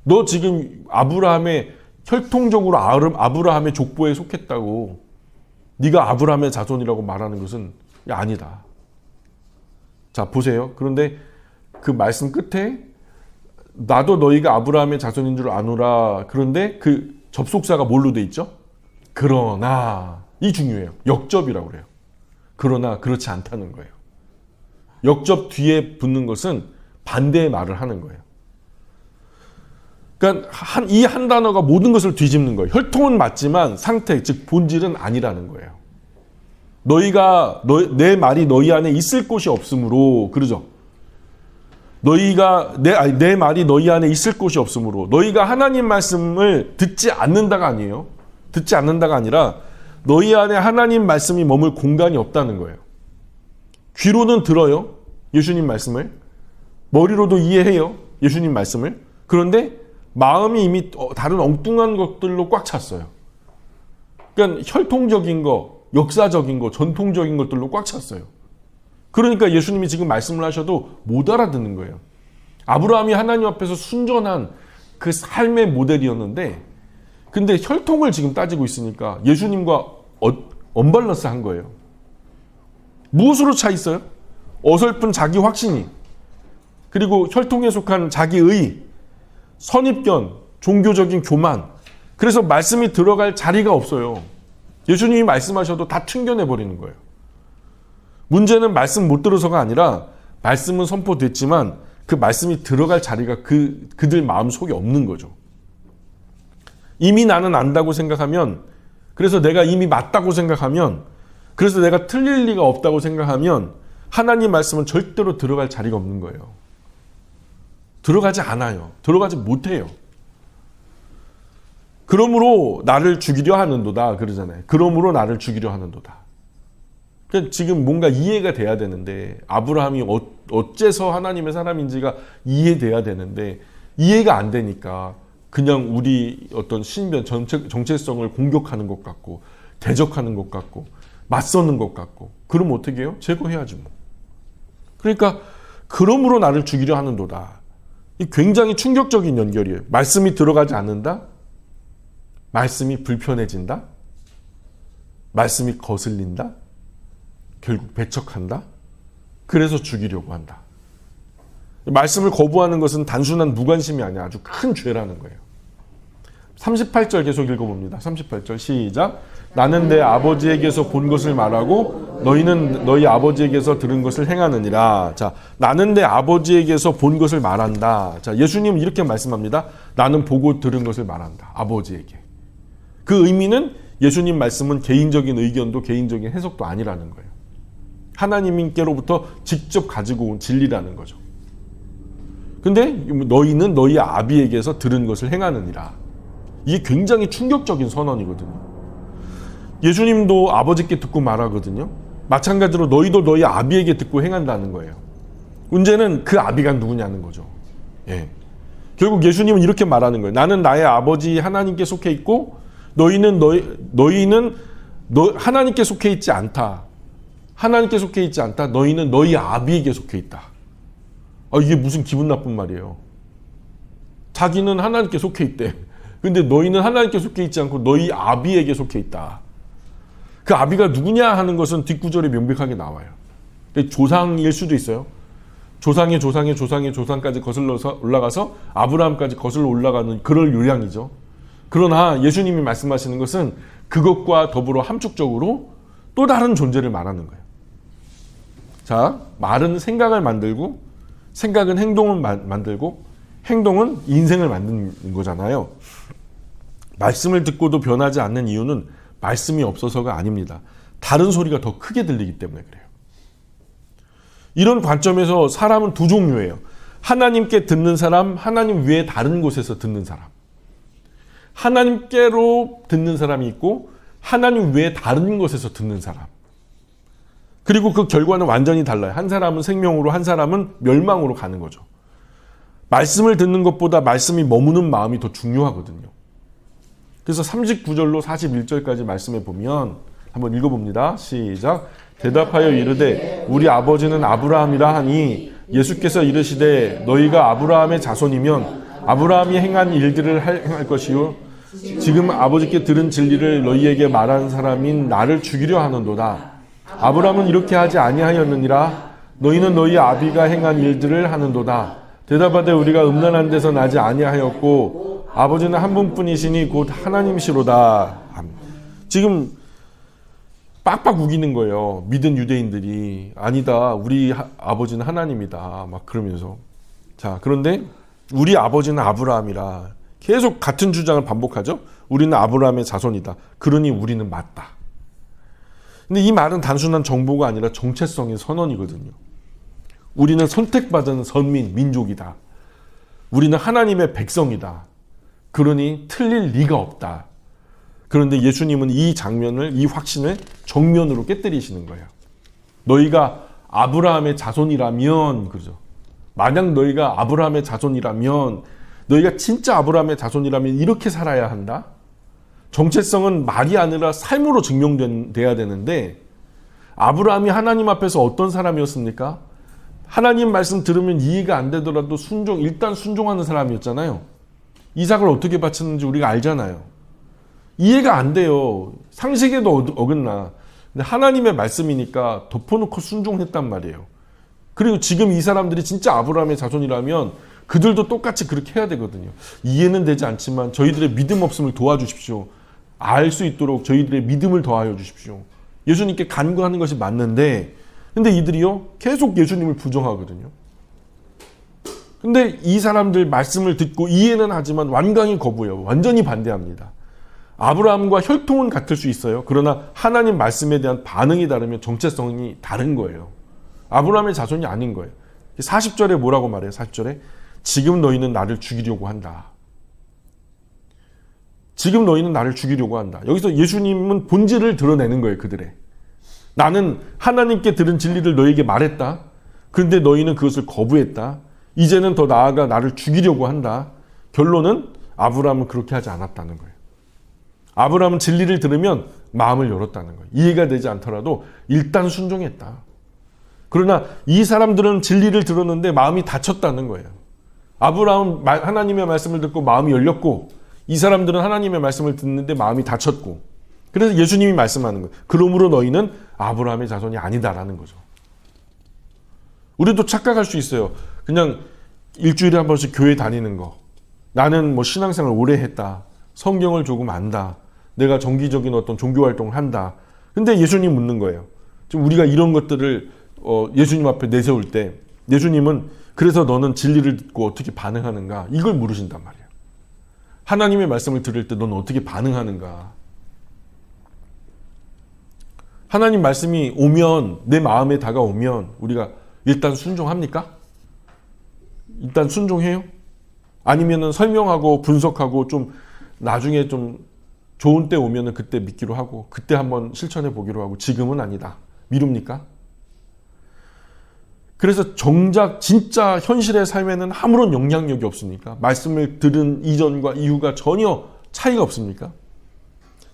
너 지금 아브라함의 혈통적으로 아브라함의 족보에 속했다고 네가 아브라함의 자손이라고 말하는 것은 아니다. 자, 보세요. 그런데 그 말씀 끝에 나도 너희가 아브라함의 자손인 줄 아노라. 그런데 그 접속사가 뭘로 돼 있죠? 그러나. 이 중요해요. 역접이라고 그래요. 그러나 그렇지 않다는 거예요. 역접 뒤에 붙는 것은 반대의 말을 하는 거예요. 그러니까 이 한 단어가 모든 것을 뒤집는 거예요. 혈통은 맞지만 상태, 즉 본질은 아니라는 거예요. 내 말이 너희 안에 있을 곳이 없으므로, 그러죠? 내 말이 너희 안에 있을 곳이 없으므로, 너희가 하나님 말씀을 듣지 않는다가 아니에요. 듣지 않는다가 아니라 너희 안에 하나님 말씀이 머물 공간이 없다는 거예요. 귀로는 들어요. 예수님 말씀을. 머리로도 이해해요. 예수님 말씀을. 그런데 마음이 이미 다른 엉뚱한 것들로 꽉 찼어요. 그러니까 혈통적인 거, 역사적인 거, 전통적인 것들로 꽉 찼어요. 그러니까 예수님이 지금 말씀을 하셔도 못 알아듣는 거예요. 아브라함이 하나님 앞에서 순전한 그 삶의 모델이었는데, 근데 혈통을 지금 따지고 있으니까 예수님과 언밸런스한 거예요. 무엇으로 차 있어요? 어설픈 자기 확신이, 그리고 혈통에 속한 자기의 선입견, 종교적인 교만. 그래서 말씀이 들어갈 자리가 없어요. 예수님이 말씀하셔도 다 튕겨내버리는 거예요. 문제는 말씀 못 들어서가 아니라 말씀은 선포됐지만 그 말씀이 들어갈 자리가 그들 마음속에 없는 거죠. 이미 나는 안다고 생각하면, 그래서 내가 이미 맞다고 생각하면, 그래서 내가 틀릴 리가 없다고 생각하면 하나님 말씀은 절대로 들어갈 자리가 없는 거예요. 들어가지 않아요. 들어가지 못해요. 그러므로 나를 죽이려 하는도다 그러잖아요. 그러므로 나를 죽이려 하는도다. 그러니까 지금 뭔가 이해가 돼야 되는데, 아브라함이 어째서 하나님의 사람인지가 이해돼야 되는데 이해가 안 되니까 그냥 우리 어떤 신변 정체성을 공격하는 것 같고, 대적하는 것 같고, 맞서는 것 같고, 그러면 어떻게 해요? 제거해야지 뭐. 그러니까 그러므로 나를 죽이려 하는도다. 이 굉장히 충격적인 연결이에요. 말씀이 들어가지 않는다? 말씀이 불편해진다? 말씀이 거슬린다? 결국 배척한다? 그래서 죽이려고 한다. 말씀을 거부하는 것은 단순한 무관심이 아니야. 아주 큰 죄라는 거예요. 38절 계속 읽어봅니다. 38절 시작. 나는 내 아버지에게서 본 것을 말하고 너희는 너희 아버지에게서 들은 것을 행하느니라. 자, 나는 내 아버지에게서 본 것을 말한다. 자, 예수님은 이렇게 말씀합니다. 나는 보고 들은 것을 말한다. 아버지에게. 그 의미는 예수님 말씀은 개인적인 의견도 개인적인 해석도 아니라는 거예요. 하나님께로부터 직접 가지고 온 진리라는 거죠. 근데 너희는 너희 아비에게서 들은 것을 행하느니라. 이게 굉장히 충격적인 선언이거든요. 예수님도 아버지께 듣고 말하거든요. 마찬가지로 너희도 너희 아비에게 듣고 행한다는 거예요. 문제는 그 아비가 누구냐는 거죠. 예. 결국 예수님은 이렇게 말하는 거예요. 나는 나의 아버지 하나님께 속해 있고 너희는 너 하나님께 속해 있지 않다. 하나님께 속해 있지 않다. 너희는 너희 아비에게 속해 있다. 이게 무슨 기분 나쁜 말이에요. 자기는 하나님께 속해 있대. 근데 너희는 하나님께 속해 있지 않고 너희 아비에게 속해 있다. 그 아비가 누구냐 하는 것은 뒷구절에 명백하게 나와요. 조상일 수도 있어요. 조상의 조상의 조상의 조상까지 거슬러서 올라가서 아브라함까지 거슬러 올라가는 그럴 요량이죠. 그러나 예수님이 말씀하시는 것은 그것과 더불어 함축적으로 또 다른 존재를 말하는 거예요. 자, 말은 생각을 만들고 생각은 행동을 만들고 행동은 인생을 만드는 거잖아요. 말씀을 듣고도 변하지 않는 이유는 말씀이 없어서가 아닙니다. 다른 소리가 더 크게 들리기 때문에 그래요. 이런 관점에서 사람은 두 종류예요. 하나님께 듣는 사람, 하나님 외에 다른 곳에서 듣는 사람. 하나님께로 듣는 사람이 있고 하나님 외에 다른 곳에서 듣는 사람. 그리고 그 결과는 완전히 달라요. 한 사람은 생명으로, 한 사람은 멸망으로 가는 거죠. 말씀을 듣는 것보다 말씀이 머무는 마음이 더 중요하거든요. 그래서 39절로 41절까지 말씀해 보면 한번 읽어봅니다. 시작. 대답하여 이르되 우리 아버지는 아브라함이라 하니 예수께서 이르시되 너희가 아브라함의 자손이면 아브라함이 행한 일들을 행할 것이요 지금 아버지께 들은 진리를 너희에게 말한 사람인 나를 죽이려 하는도다. 아브라함은 이렇게 하지 아니하였느니라. 너희는 너희 아비가 행한 일들을 하는도다. 대답하되 우리가 음란한 데서 나지 아니하였고 아버지는 한 분뿐이시니 곧 하나님이시로다. 지금 빡빡 우기는 거예요. 믿은 유대인들이. 아니다. 우리 아버지는 하나님이다. 막 그러면서. 자, 그런데 우리 아버지는 아브라함이라. 계속 같은 주장을 반복하죠. 우리는 아브라함의 자손이다. 그러니 우리는 맞다. 근데 이 말은 단순한 정보가 아니라 정체성의 선언이거든요. 우리는 선택받은 선민, 민족이다. 우리는 하나님의 백성이다. 그러니 틀릴 리가 없다. 그런데 예수님은 이 장면을, 이 확신을 정면으로 깨뜨리시는 거예요. 너희가 아브라함의 자손이라면, 그러죠. 만약 너희가 아브라함의 자손이라면, 너희가 진짜 아브라함의 자손이라면 이렇게 살아야 한다? 정체성은 말이 아니라 삶으로 증명돼야 되는데, 아브라함이 하나님 앞에서 어떤 사람이었습니까? 하나님 말씀 들으면 이해가 안 되더라도 일단 순종하는 사람이었잖아요. 이삭을 어떻게 바쳤는지 우리가 알잖아요. 이해가 안 돼요. 상식에도 어긋나. 근데 하나님의 말씀이니까 덮어놓고 순종했단 말이에요. 그리고 지금 이 사람들이 진짜 아브라함의 자손이라면 그들도 똑같이 그렇게 해야 되거든요. 이해는 되지 않지만 저희들의 믿음 없음을 도와주십시오. 알 수 있도록 저희들의 믿음을 더하여 주십시오. 예수님께 간구하는 것이 맞는데 근데 이들이요 계속 예수님을 부정하거든요. 근데 이 사람들 말씀을 듣고 이해는 하지만 완강히 거부해요. 완전히 반대합니다. 아브라함과 혈통은 같을 수 있어요. 그러나 하나님 말씀에 대한 반응이 다르면 정체성이 다른 거예요. 아브라함의 자손이 아닌 거예요. 40절에 뭐라고 말해요? 40절에 지금 너희는 나를 죽이려고 한다. 지금 너희는 나를 죽이려고 한다. 여기서 예수님은 본질을 드러내는 거예요. 그들의. 나는 하나님께 들은 진리를 너희에게 말했다. 그런데 너희는 그것을 거부했다. 이제는 더 나아가 나를 죽이려고 한다. 결론은 아브라함은 그렇게 하지 않았다는 거예요. 아브라함은 진리를 들으면 마음을 열었다는 거예요. 이해가 되지 않더라도 일단 순종했다. 그러나 이 사람들은 진리를 들었는데 마음이 닫혔다는 거예요. 아브라함은 하나님의 말씀을 듣고 마음이 열렸고 이 사람들은 하나님의 말씀을 듣는데 마음이 닫혔고 그래서 예수님이 말씀하는 거예요. 그러므로 너희는 아브라함의 자손이 아니다라는 거죠. 우리도 착각할 수 있어요. 그냥 일주일에 한 번씩 교회 다니는 거. 나는 뭐 신앙생활 오래 했다. 성경을 조금 안다. 내가 정기적인 어떤 종교활동을 한다. 근데 예수님 묻는 거예요. 지금 우리가 이런 것들을 예수님 앞에 내세울 때 예수님은 그래서 너는 진리를 듣고 어떻게 반응하는가? 이걸 물으신단 말이에요. 하나님의 말씀을 들을 때 너는 어떻게 반응하는가? 하나님 말씀이 오면 내 마음에 다가오면 우리가 일단 순종합니까? 일단 순종해요? 아니면은 설명하고 분석하고 좀 나중에 좀 좋은 때 오면은 그때 믿기로 하고 그때 한번 실천해 보기로 하고 지금은 아니다. 미룹니까? 그래서 정작 진짜 현실의 삶에는 아무런 영향력이 없습니까? 말씀을 들은 이전과 이후가 전혀 차이가 없습니까?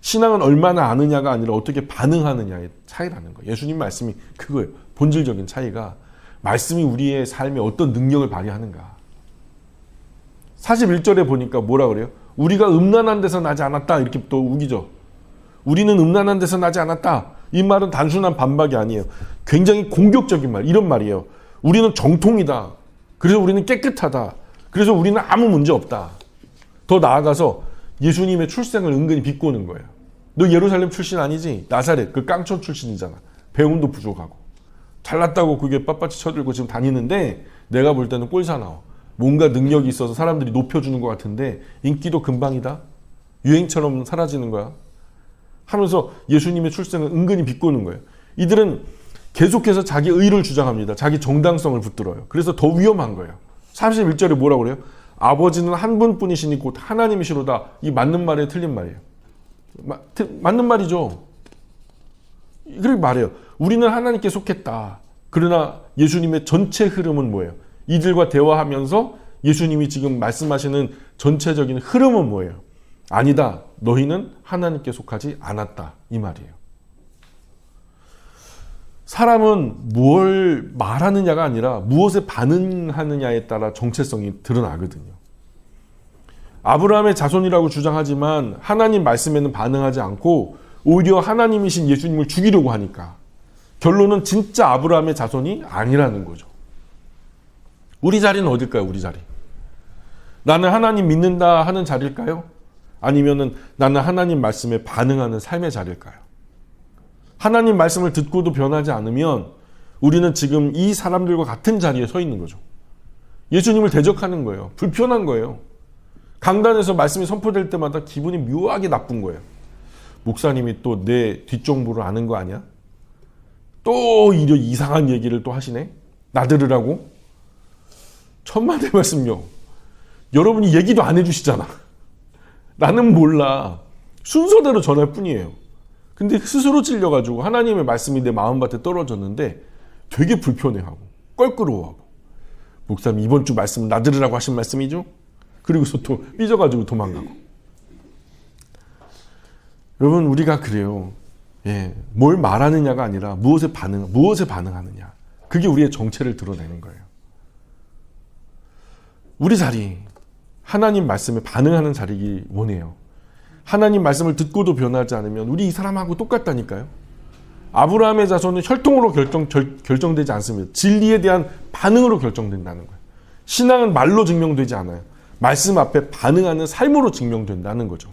신앙은 얼마나 아느냐가 아니라 어떻게 반응하느냐의 차이라는 거예요. 예수님 말씀이 그거예요. 본질적인 차이가 말씀이 우리의 삶에 어떤 능력을 발휘하는가. 41절에 보니까 뭐라 그래요? 우리가 음란한 데서 나지 않았다. 이렇게 또 우기죠. 우리는 음란한 데서 나지 않았다. 이 말은 단순한 반박이 아니에요. 굉장히 공격적인 말. 이런 말이에요. 우리는 정통이다. 그래서 우리는 깨끗하다. 그래서 우리는 아무 문제 없다. 더 나아가서 예수님의 출생을 은근히 비꼬는 거예요. 너 예루살렘 출신 아니지? 나사렛 그 깡촌 출신이잖아. 배움도 부족하고 잘났다고 그게 빳빳이 쳐들고 지금 다니는데 내가 볼 때는 꼴사나워. 뭔가 능력이 있어서 사람들이 높여주는 것 같은데 인기도 금방이다. 유행처럼 사라지는 거야. 하면서 예수님의 출생을 은근히 비꼬는 거예요. 이들은 계속해서 자기 의를 주장합니다. 자기 정당성을 붙들어요. 그래서 더 위험한 거예요. 31절에 뭐라고 그래요? 아버지는 한 분뿐이시니 곧 하나님이시로다. 이 맞는 말이에요? 틀린 말이에요? 맞는 말이죠. 그렇게 말해요. 우리는 하나님께 속했다. 그러나 예수님의 전체 흐름은 뭐예요? 이들과 대화하면서 예수님이 지금 말씀하시는 전체적인 흐름은 뭐예요? 아니다. 너희는 하나님께 속하지 않았다. 이 말이에요. 사람은 뭘 말하느냐가 아니라 무엇에 반응하느냐에 따라 정체성이 드러나거든요. 아브라함의 자손이라고 주장하지만 하나님 말씀에는 반응하지 않고 오히려 하나님이신 예수님을 죽이려고 하니까 결론은 진짜 아브라함의 자손이 아니라는 거죠. 우리 자리는 어딜까요? 우리 자리. 나는 하나님 믿는다 하는 자리일까요? 아니면은 나는 하나님 말씀에 반응하는 삶의 자리일까요? 하나님 말씀을 듣고도 변하지 않으면 우리는 지금 이 사람들과 같은 자리에 서 있는 거죠. 예수님을 대적하는 거예요. 불편한 거예요. 강단에서 말씀이 선포될 때마다 기분이 묘하게 나쁜 거예요. 목사님이 또 내 뒷정보를 아는 거 아니야? 또 이상한 얘기를 또 하시네? 나들으라고? 천만의 말씀요. 여러분이 얘기도 안 해주시잖아. 나는 몰라. 순서대로 전할 뿐이에요. 근데 스스로 찔려가지고 하나님의 말씀이 내 마음밭에 떨어졌는데 되게 불편해하고 껄끄러워하고 목사님 이번 주 말씀은 나들으라고 하신 말씀이죠? 그리고서 또 삐져가지고 도망가고. 여러분 우리가 그래요. 예, 뭘 말하느냐가 아니라 무엇에 반응하느냐. 그게 우리의 정체를 드러내는 거예요. 우리 자리 하나님 말씀에 반응하는 자리이기 원해요. 하나님 말씀을 듣고도 변하지 않으면 우리 이 사람하고 똑같다니까요. 아브라함의 자손은 혈통으로 결정되지 않습니다. 진리에 대한 반응으로 결정된다는 거예요. 신앙은 말로 증명되지 않아요. 말씀 앞에 반응하는 삶으로 증명된다는 거죠.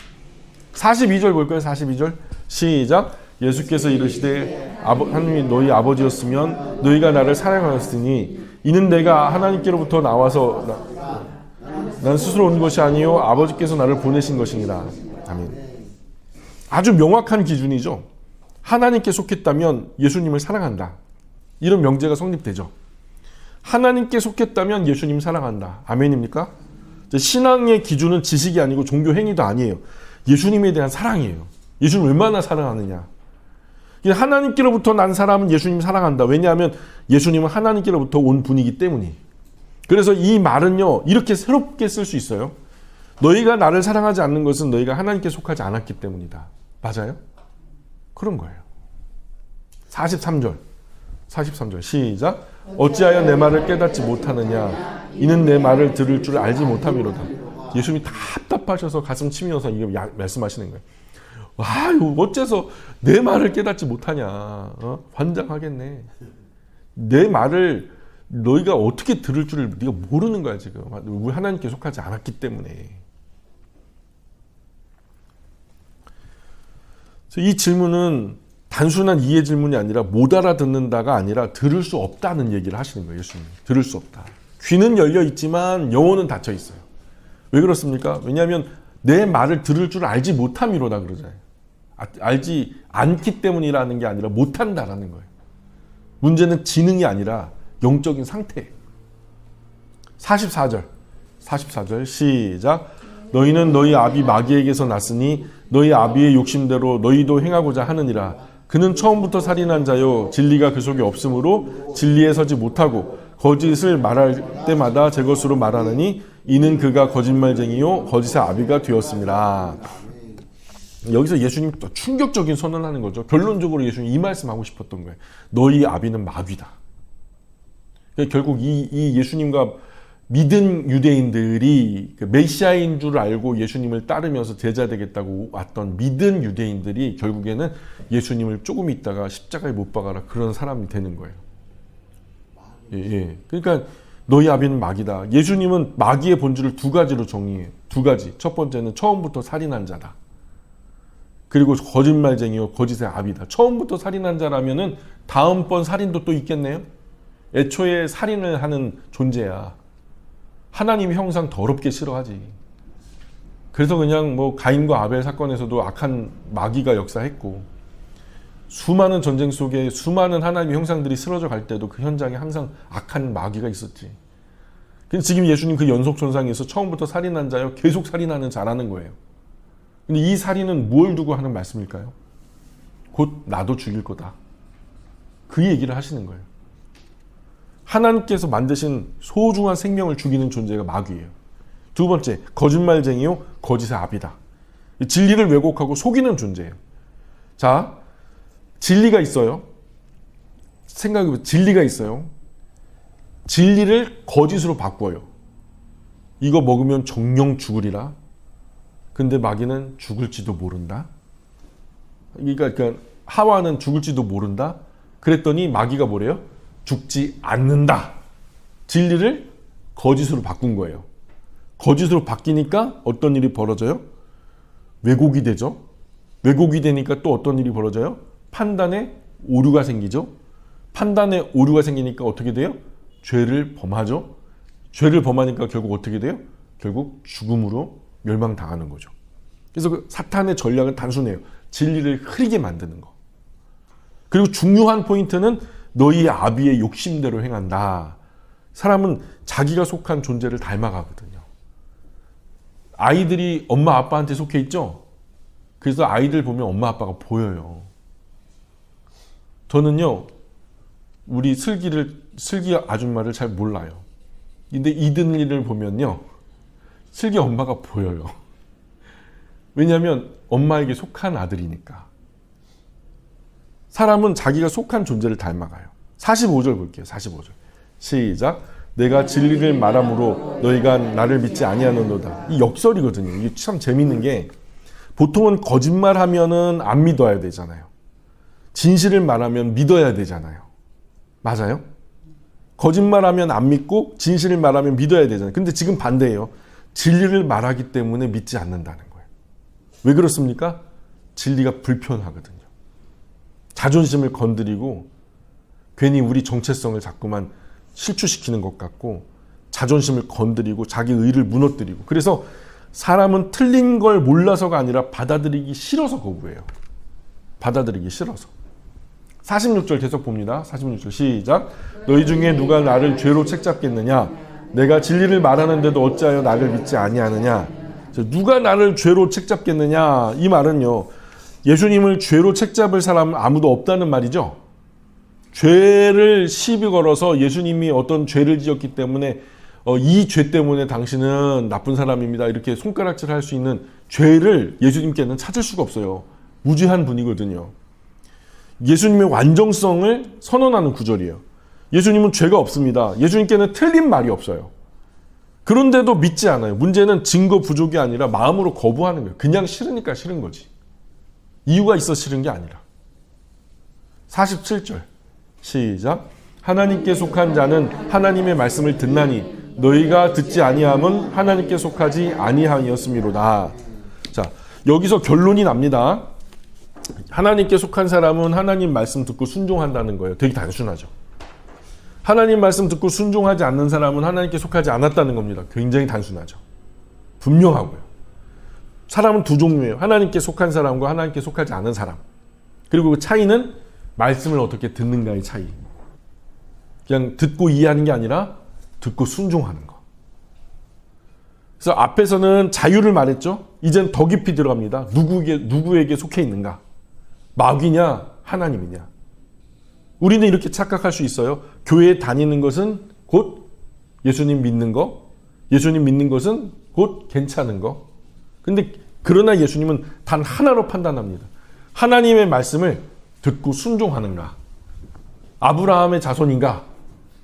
42절 볼까요? 42절 시작. 예수께서 이르시되 하나님이 너희 아버지였으면 너희가 나를 사랑하였으니 이는 내가 하나님께로부터 나와서 난 스스로 온 것이 아니요 아버지께서 나를 보내신 것이니라. 아멘. 아주 명확한 기준이죠. 하나님께 속했다면 예수님을 사랑한다. 이런 명제가 성립되죠. 하나님께 속했다면 예수님 사랑한다. 아멘입니까? 신앙의 기준은 지식이 아니고 종교 행위도 아니에요. 예수님에 대한 사랑이에요. 예수님 얼마나 사랑하느냐. 하나님께로부터 난 사람은 예수님 사랑한다. 왜냐하면 예수님은 하나님께로부터 온 분이기 때문이. 그래서 이 말은요 이렇게 새롭게 쓸 수 있어요. 너희가 나를 사랑하지 않는 것은 너희가 하나님께 속하지 않았기 때문이다. 맞아요? 그런 거예요. 43절 시작. 어찌하여 내 말을 깨닫지 못하느냐. 이는 내 말을 들을 줄 알지 못함이로다. 예수님이 답답하셔서 가슴 치면서 이게 말씀하시는 거예요. 와, 어째서 내 말을 깨닫지 못하냐. 환장하겠네. 내 말을 너희가 어떻게 들을 줄을 네가 모르는 거야 지금. 우리 하나님께 속하지 않았기 때문에. 이 질문은 단순한 이해 질문이 아니라 못 알아듣는다가 아니라 들을 수 없다는 얘기를 하시는 거예요. 예수님. 들을 수 없다. 귀는 열려 있지만 영혼은 닫혀 있어요. 왜 그렇습니까? 왜냐하면 내 말을 들을 줄 알지 못함이로다 그러잖아요. 알지 않기 때문이라는 게 아니라 못한다라는 거예요. 문제는 지능이 아니라 영적인 상태. 44절 시작. 너희는 너희 아비 마귀에게서 났으니 너희 아비의 욕심대로 너희도 행하고자 하느니라. 그는 처음부터 살인한 자요 진리가 그 속에 없으므로 진리에 서지 못하고 거짓을 말할 때마다 제 것으로 말하느니 이는 그가 거짓말쟁이요 거짓의 아비가 되었습니다. 여기서 예수님이 또 충격적인 선언을 하는 거죠. 결론적으로 예수님이 이 말씀하고 싶었던 거예요. 너희 아비는 마귀다. 결국 이 예수님과 믿은 유대인들이 메시아인 줄 알고 예수님을 따르면서 제자 되겠다고 왔던 믿은 유대인들이 결국에는 예수님을 조금 있다가 십자가에 못 박아라 그런 사람이 되는 거예요. 예. 그러니까 너희 아비는 마귀다. 예수님은 마귀의 본질을 두 가지로 정의해요. 두 가지. 첫 번째는 처음부터 살인한 자다. 그리고 거짓말쟁이요 거짓의 아비다. 처음부터 살인한 자라면은 다음번 살인도 또 있겠네요. 애초에 살인을 하는 존재야. 하나님이 형상 더럽게 싫어하지. 그래서 그냥 뭐 가인과 아벨 사건에서도 악한 마귀가 역사했고 수많은 전쟁 속에 수많은 하나님의 형상들이 쓰러져 갈 때도 그 현장에 항상 악한 마귀가 있었지. 근데 지금 예수님 그 연속선상에서 처음부터 살인한 자요 계속 살인하는 자라는 거예요. 근데 이 살인은 뭘 두고 하는 말씀일까요? 곧 나도 죽일 거다. 그 얘기를 하시는 거예요. 하나님께서 만드신 소중한 생명을 죽이는 존재가 마귀예요. 두 번째, 거짓말쟁이요 거짓의 아비다. 진리를 왜곡하고 속이는 존재예요. 자, 진리가 있어요. 생각해보세요. 진리가 있어요. 진리를 거짓으로 바꿔요. 이거 먹으면 정령 죽으리라. 근데 마귀는 죽을지도 모른다. 그러니까 하와는 죽을지도 모른다. 그랬더니 마귀가 뭐래요? 죽지 않는다. 진리를 거짓으로 바꾼 거예요. 거짓으로 바뀌니까 어떤 일이 벌어져요? 왜곡이 되죠. 왜곡이 되니까 또 어떤 일이 벌어져요? 판단에 오류가 생기죠. 판단에 오류가 생기니까 어떻게 돼요? 죄를 범하죠. 죄를 범하니까 결국 어떻게 돼요? 결국 죽음으로 멸망당하는 거죠. 그래서 그 사탄의 전략은 단순해요. 진리를 흐리게 만드는 거. 그리고 중요한 포인트는 너희 아비의 욕심대로 행한다. 사람은 자기가 속한 존재를 닮아가거든요. 아이들이 엄마 아빠한테 속해 있죠? 그래서 아이들 보면 엄마 아빠가 보여요. 저는요, 우리 슬기 아줌마를 잘 몰라요. 근데 이든이를 보면요, 슬기 엄마가 보여요. 왜냐하면 엄마에게 속한 아들이니까. 사람은 자기가 속한 존재를 닮아가요. 45절 볼게요. 45절. 시작. 내가 진리를 말함으로 너희가 나를 믿지 아니하는도다. 이 역설이거든요. 이게 참 재밌는 게 보통은 거짓말하면은 안 믿어야 되잖아요. 진실을 말하면 믿어야 되잖아요. 맞아요? 거짓말하면 안 믿고 진실을 말하면 믿어야 되잖아요. 근데 지금 반대예요. 진리를 말하기 때문에 믿지 않는다는 거예요. 왜 그렇습니까? 진리가 불편하거든요. 자존심을 건드리고 괜히 우리 정체성을 자꾸만 실추시키는 것 같고 자존심을 건드리고 자기 의를 무너뜨리고 그래서 사람은 틀린 걸 몰라서가 아니라 받아들이기 싫어서 거부해요. 받아들이기 싫어서. 46절 계속 봅니다. 46절 시작. 너희 중에 누가 나를 죄로 책잡겠느냐? 내가 진리를 말하는데도 어찌하여 나를 믿지 아니하느냐? 누가 나를 죄로 책잡겠느냐? 이 말은요. 예수님을 죄로 책잡을 사람은 아무도 없다는 말이죠. 죄를 시비 걸어서 예수님이 어떤 죄를 지었기 때문에 이 죄 때문에 당신은 나쁜 사람입니다. 이렇게 손가락질 할 수 있는 죄를 예수님께는 찾을 수가 없어요. 무죄한 분이거든요. 예수님의 완전성을 선언하는 구절이에요. 예수님은 죄가 없습니다. 예수님께는 틀린 말이 없어요. 그런데도 믿지 않아요. 문제는 증거 부족이 아니라 마음으로 거부하는 거예요. 그냥 싫으니까 싫은 거지. 이유가 있어 싫은 게 아니라. 47절 시작. 하나님께 속한 자는 하나님의 말씀을 듣나니 너희가 듣지 아니함은 하나님께 속하지 아니함이었음이로다. 자, 여기서 결론이 납니다. 하나님께 속한 사람은 하나님 말씀 듣고 순종한다는 거예요. 되게 단순하죠. 하나님 말씀 듣고 순종하지 않는 사람은 하나님께 속하지 않았다는 겁니다. 굉장히 단순하죠. 분명하고요. 사람은 두 종류예요. 하나님께 속한 사람과 하나님께 속하지 않은 사람. 그리고 그 차이는 말씀을 어떻게 듣는가의 차이. 그냥 듣고 이해하는 게 아니라 듣고 순종하는 거. 그래서 앞에서는 자유를 말했죠. 이젠 더 깊이 들어갑니다. 누구에게 속해 있는가? 마귀냐 하나님이냐. 우리는 이렇게 착각할 수 있어요. 교회에 다니는 것은 곧 예수님 믿는 거, 예수님 믿는 것은 곧 괜찮은 거. 근데 그러나 예수님은 단 하나로 판단합니다. 하나님의 말씀을 듣고 순종하는가? 아브라함의 자손인가?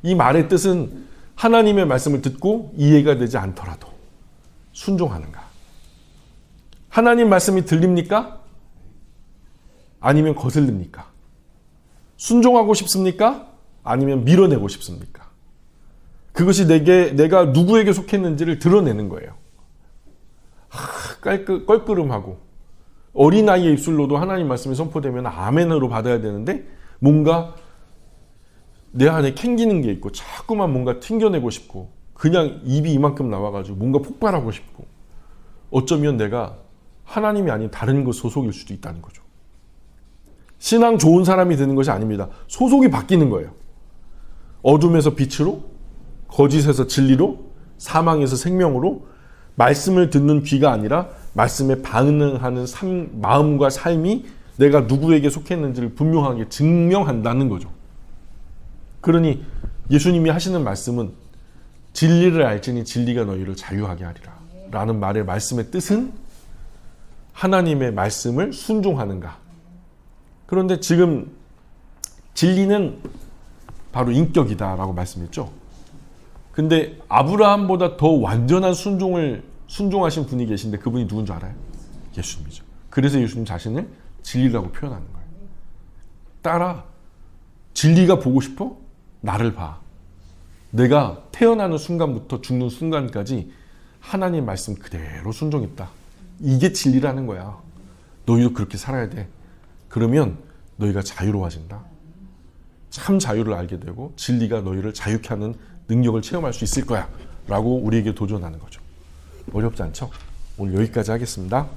이 말의 뜻은 하나님의 말씀을 듣고 이해가 되지 않더라도 순종하는가? 하나님 말씀이 들립니까? 아니면 거슬립니까? 순종하고 싶습니까? 아니면 밀어내고 싶습니까? 그것이 내가 누구에게 속했는지를 드러내는 거예요. 껄끄름하고 어린아이의 입술로도 하나님 말씀이 선포되면 아멘으로 받아야 되는데 뭔가 내 안에 캥기는 게 있고 자꾸만 뭔가 튕겨내고 싶고 그냥 입이 이만큼 나와가지고 뭔가 폭발하고 싶고 어쩌면 내가 하나님이 아닌 다른 것 소속일 수도 있다는 거죠. 신앙 좋은 사람이 되는 것이 아닙니다. 소속이 바뀌는 거예요. 어둠에서 빛으로, 거짓에서 진리로, 사망에서 생명으로 말씀을 듣는 귀가 아니라 말씀에 반응하는 마음과 삶이 내가 누구에게 속했는지를 분명하게 증명한다는 거죠. 그러니 예수님이 하시는 말씀은 진리를 알지니 진리가 너희를 자유하게 하리라 라는 말의 말씀의 뜻은 하나님의 말씀을 순종하는가. 그런데 지금 진리는 바로 인격이다 라고 말씀했죠. 근데 아브라함보다 더 완전한 순종하신 분이 계신데 그분이 누군 줄 알아요? 예수님이죠. 그래서 예수님 자신을 진리라고 표현하는 거예요. 따라 진리가 보고 싶어? 나를 봐. 내가 태어나는 순간부터 죽는 순간까지 하나님 말씀 그대로 순종했다. 이게 진리라는 거야. 너희도 그렇게 살아야 돼. 그러면 너희가 자유로워진다. 참 자유를 알게 되고 진리가 너희를 자유케 하는 능력을 체험할 수 있을 거야 라고 우리에게 도전하는 거죠. 어렵지 않죠? 오늘 여기까지 하겠습니다.